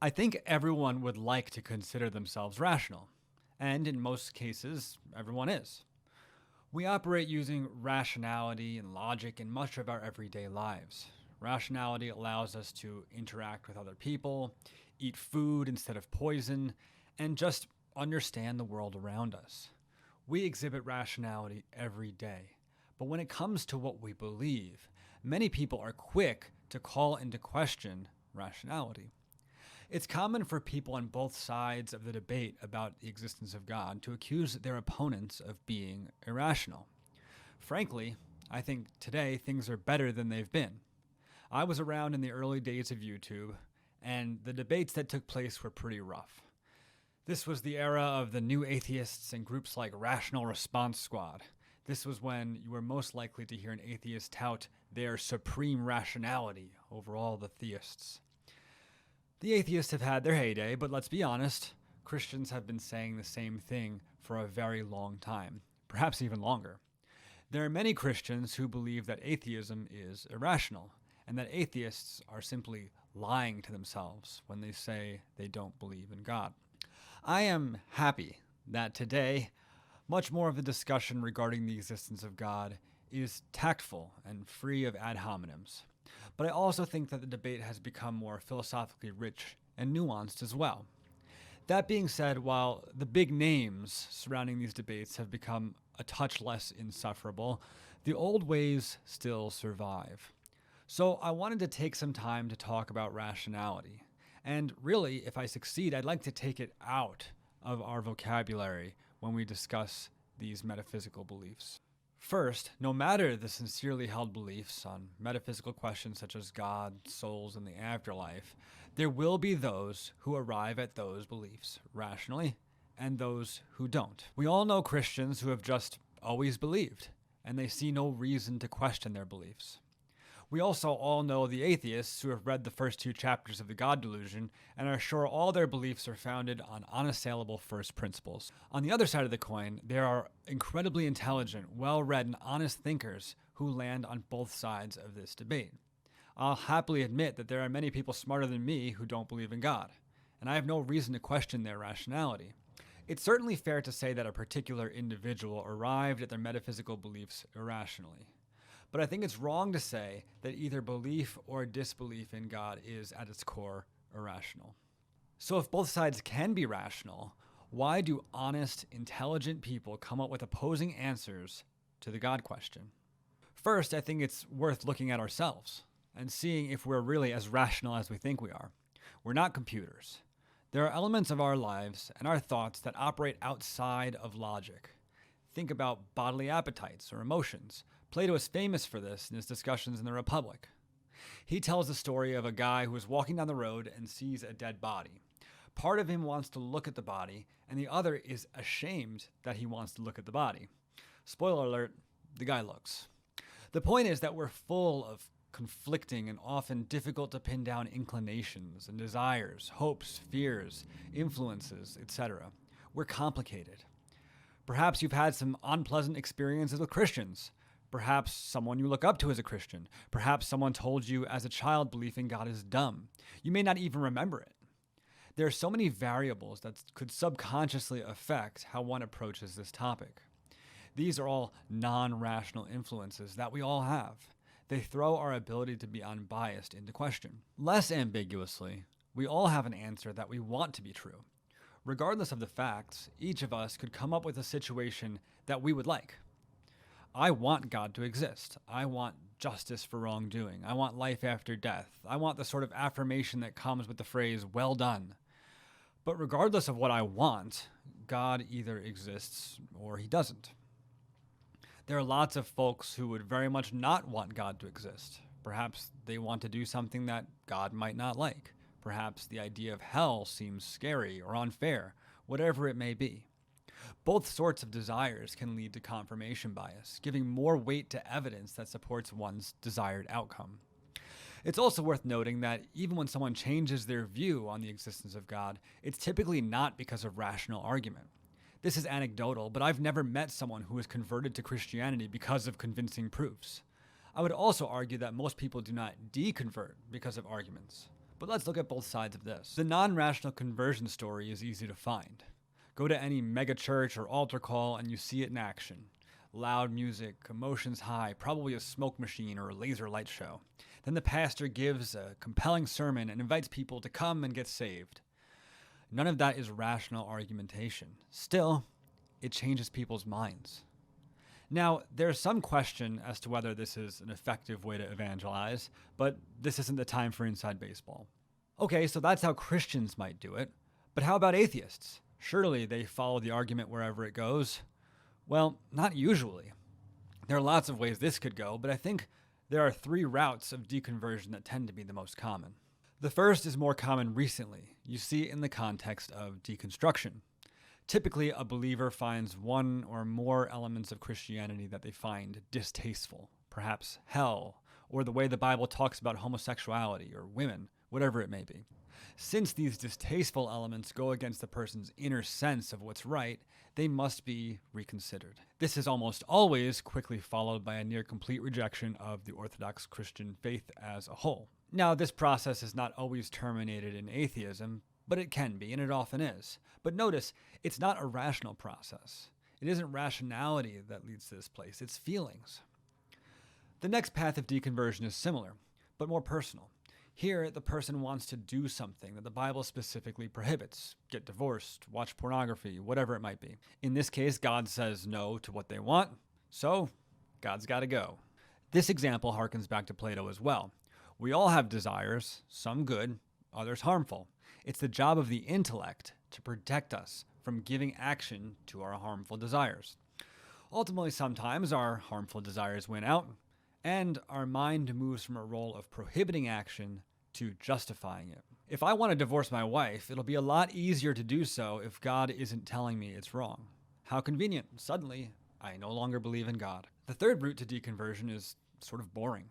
I think everyone would like to consider themselves rational, and in most cases, everyone is. We operate using rationality and logic in much of our everyday lives. Rationality allows us to interact with other people, eat food instead of poison, and just understand the world around us. We exhibit rationality every day. But when it comes to what we believe, many people are quick to call into question rationality. It's common for people on both sides of the debate about the existence of God to accuse their opponents of being irrational. Frankly, I think today things are better than they've been. I was around in the early days of YouTube, and the debates that took place were pretty rough. This was the era of the new atheists and groups like Rational Response Squad. This was when you were most likely to hear an atheist tout their supreme rationality over all the theists. The atheists have had their heyday, but let's be honest, Christians have been saying the same thing for a very long time, perhaps even longer. There are many Christians who believe that atheism is irrational, and that atheists are simply lying to themselves when they say they don't believe in God. I am happy that today, much more of the discussion regarding the existence of God is tactful and free of ad hominems. But I also think that the debate has become more philosophically rich and nuanced as well. That being said, while the big names surrounding these debates have become a touch less insufferable, the old ways still survive. So I wanted to take some time to talk about rationality. And really, if I succeed, I'd like to take it out of our vocabulary when we discuss these metaphysical beliefs. First, no matter the sincerely held beliefs on metaphysical questions such as God, souls, and the afterlife, there will be those who arrive at those beliefs rationally and those who don't. We all know Christians who have just always believed, and they see no reason to question their beliefs. We also all know the atheists who have read the first two chapters of the God Delusion and are sure all their beliefs are founded on unassailable first principles. On the other side of the coin, there are incredibly intelligent, well-read, and honest thinkers who land on both sides of this debate. I'll happily admit that there are many people smarter than me who don't believe in God, and I have no reason to question their rationality. It's certainly fair to say that a particular individual arrived at their metaphysical beliefs irrationally. But I think it's wrong to say that either belief or disbelief in God is, at its core, irrational. So if both sides can be rational, why do honest, intelligent people come up with opposing answers to the God question? First, I think it's worth looking at ourselves and seeing if we're really as rational as we think we are. We're not computers. There are elements of our lives and our thoughts that operate outside of logic. Think about bodily appetites or emotions. Plato is famous for this in his discussions in the Republic. He tells the story of a guy who is walking down the road and sees a dead body. Part of him wants to look at the body, and the other is ashamed that he wants to look at the body. Spoiler alert, the guy looks. The point is that we're full of conflicting and often difficult to pin down inclinations and desires, hopes, fears, influences, etc. We're complicated. Perhaps you've had some unpleasant experiences with Christians. Perhaps someone you look up to is a Christian. Perhaps someone told you as a child belief in God is dumb. You may not even remember it. There are so many variables that could subconsciously affect how one approaches this topic. These are all non-rational influences that we all have. They throw our ability to be unbiased into question. Less ambiguously, we all have an answer that we want to be true. Regardless of the facts, each of us could come up with a situation that we would like. I want God to exist. I want justice for wrongdoing. I want life after death. I want the sort of affirmation that comes with the phrase, well done. But regardless of what I want, God either exists or he doesn't. There are lots of folks who would very much not want God to exist. Perhaps they want to do something that God might not like. Perhaps the idea of hell seems scary or unfair, whatever it may be. Both sorts of desires can lead to confirmation bias, giving more weight to evidence that supports one's desired outcome. It's also worth noting that even when someone changes their view on the existence of God, it's typically not because of rational argument. This is anecdotal, but I've never met someone who was converted to Christianity because of convincing proofs. I would also argue that most people do not deconvert because of arguments. But let's look at both sides of this. The non-rational conversion story is easy to find. Go to any mega church or altar call and you see it in action. Loud music, emotions high, probably a smoke machine or a laser light show. Then the pastor gives a compelling sermon and invites people to come and get saved. None of that is rational argumentation. Still, it changes people's minds. Now, there's some question as to whether this is an effective way to evangelize, but this isn't the time for inside baseball. Okay, so that's how Christians might do it, but how about atheists? Surely they follow the argument wherever it goes. Well, not usually. There are lots of ways this could go, but I think there are 3 routes of deconversion that tend to be the most common. The first is more common recently. You see it in the context of deconstruction. Typically, a believer finds one or more elements of Christianity that they find distasteful, perhaps hell, or the way the Bible talks about homosexuality or women, whatever it may be. Since these distasteful elements go against the person's inner sense of what's right, they must be reconsidered. This is almost always quickly followed by a near complete rejection of the Orthodox Christian faith as a whole. Now, this process is not always terminated in atheism, but it can be, and it often is. But notice, it's not a rational process. It isn't rationality that leads to this place, it's feelings. The next path of deconversion is similar, but more personal. Here, the person wants to do something that the Bible specifically prohibits. Get divorced, watch pornography, whatever it might be. In this case, God says no to what they want, so God's got to go. This example harkens back to Plato as well. We all have desires, some good, others harmful. It's the job of the intellect to protect us from giving action to our harmful desires. Ultimately, sometimes our harmful desires win out, and our mind moves from a role of prohibiting action to justifying it. If I want to divorce my wife, it'll be a lot easier to do so if God isn't telling me it's wrong. How convenient. Suddenly, I no longer believe in God. The third route to deconversion is sort of boring.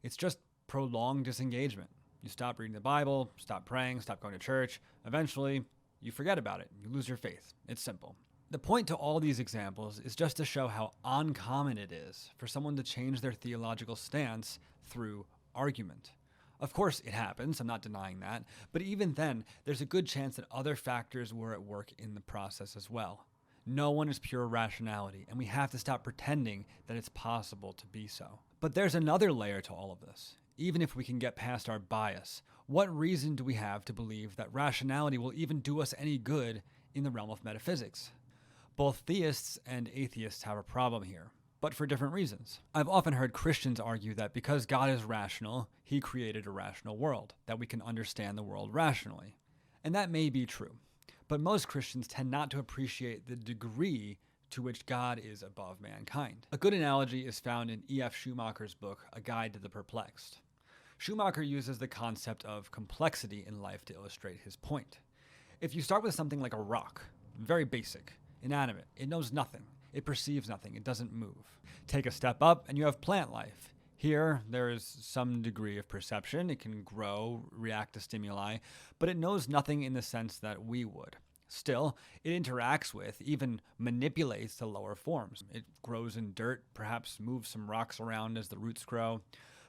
It's just prolonged disengagement. You stop reading the Bible, stop praying, stop going to church. Eventually, you forget about it. You lose your faith. It's simple. The point to all these examples is just to show how uncommon it is for someone to change their theological stance through argument. Of course, it happens. I'm not denying that. But even then, there's a good chance that other factors were at work in the process as well. No one is pure rationality, and we have to stop pretending that it's possible to be so. But there's another layer to all of this. Even if we can get past our bias, what reason do we have to believe that rationality will even do us any good in the realm of metaphysics? Both theists and atheists have a problem here, but for different reasons. I've often heard Christians argue that because God is rational, he created a rational world, that we can understand the world rationally. And that may be true, but most Christians tend not to appreciate the degree to which God is above mankind. A good analogy is found in E.F. Schumacher's book, A Guide to the Perplexed. Schumacher uses the concept of complexity in life to illustrate his point. If you start with something like a rock, very basic, inanimate, it knows nothing, it perceives nothing, it doesn't move. Take a step up and you have plant life. Here, there is some degree of perception, it can grow, react to stimuli, but it knows nothing in the sense that we would. Still, it interacts with, even manipulates the lower forms. It grows in dirt, perhaps moves some rocks around as the roots grow.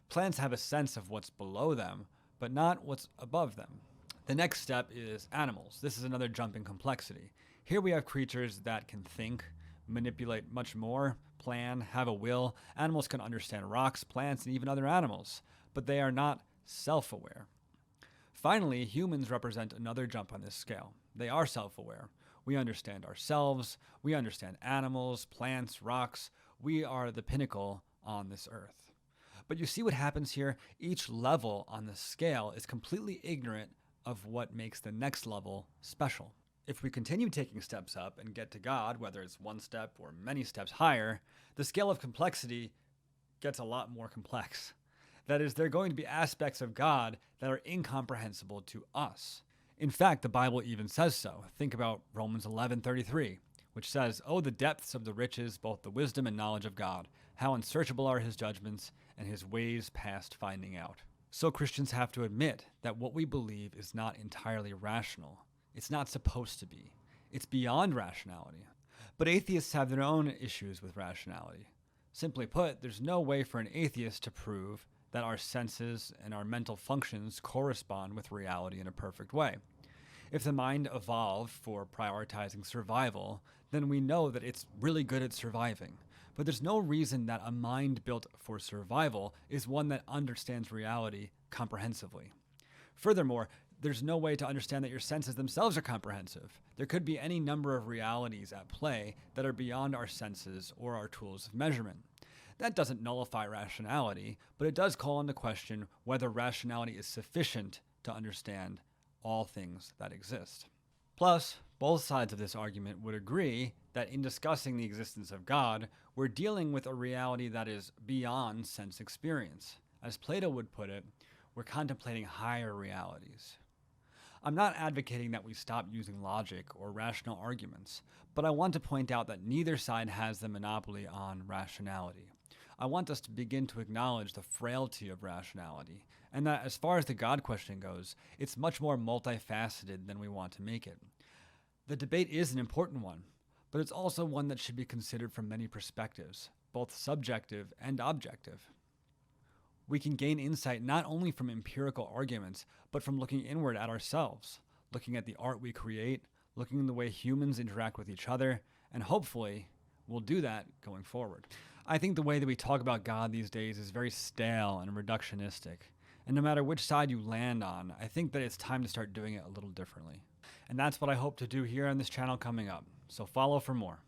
Plants have a sense of what's below them, but not what's above them. The next step is animals. This is another jump in complexity. Here we have creatures that can think, manipulate much more, plan, have a will. Animals can understand rocks, plants, and even other animals, but they are not self-aware. Finally, humans represent another jump on this scale. They are self-aware. We understand ourselves, we understand animals, plants, rocks. We are the pinnacle on this earth. But you see what happens here? Each level on the scale is completely ignorant of what makes the next level special. If we continue taking steps up and get to God, whether it's one step or many steps higher, the scale of complexity gets a lot more complex. That is, there are going to be aspects of God that are incomprehensible to us. In fact, the Bible even says so. Think about Romans 11:33, which says, "Oh, the depths of the riches, both the wisdom and knowledge of God. How unsearchable are his judgments and his ways past finding out." So Christians have to admit that what we believe is not entirely rational. It's not supposed to be. It's beyond rationality. But atheists have their own issues with rationality. Simply put, there's no way for an atheist to prove that our senses and our mental functions correspond with reality in a perfect way. If the mind evolved for prioritizing survival, then we know that it's really good at surviving. But there's no reason that a mind built for survival is one that understands reality comprehensively. Furthermore, there's no way to understand that your senses themselves are comprehensive. There could be any number of realities at play that are beyond our senses or our tools of measurement. That doesn't nullify rationality, but it does call into question whether rationality is sufficient to understand all things that exist. Plus, both sides of this argument would agree that in discussing the existence of God, we're dealing with a reality that is beyond sense experience. As Plato would put it, we're contemplating higher realities. I'm not advocating that we stop using logic or rational arguments, but I want to point out that neither side has the monopoly on rationality. I want us to begin to acknowledge the frailty of rationality, and that as far as the God question goes, it's much more multifaceted than we want to make it. The debate is an important one, but it's also one that should be considered from many perspectives, both subjective and objective. We can gain insight not only from empirical arguments, but from looking inward at ourselves, looking at the art we create, looking at the way humans interact with each other, and hopefully we'll do that going forward. I think the way that we talk about God these days is very stale and reductionistic. And no matter which side you land on, I think that it's time to start doing it a little differently. And that's what I hope to do here on this channel coming up. So follow for more.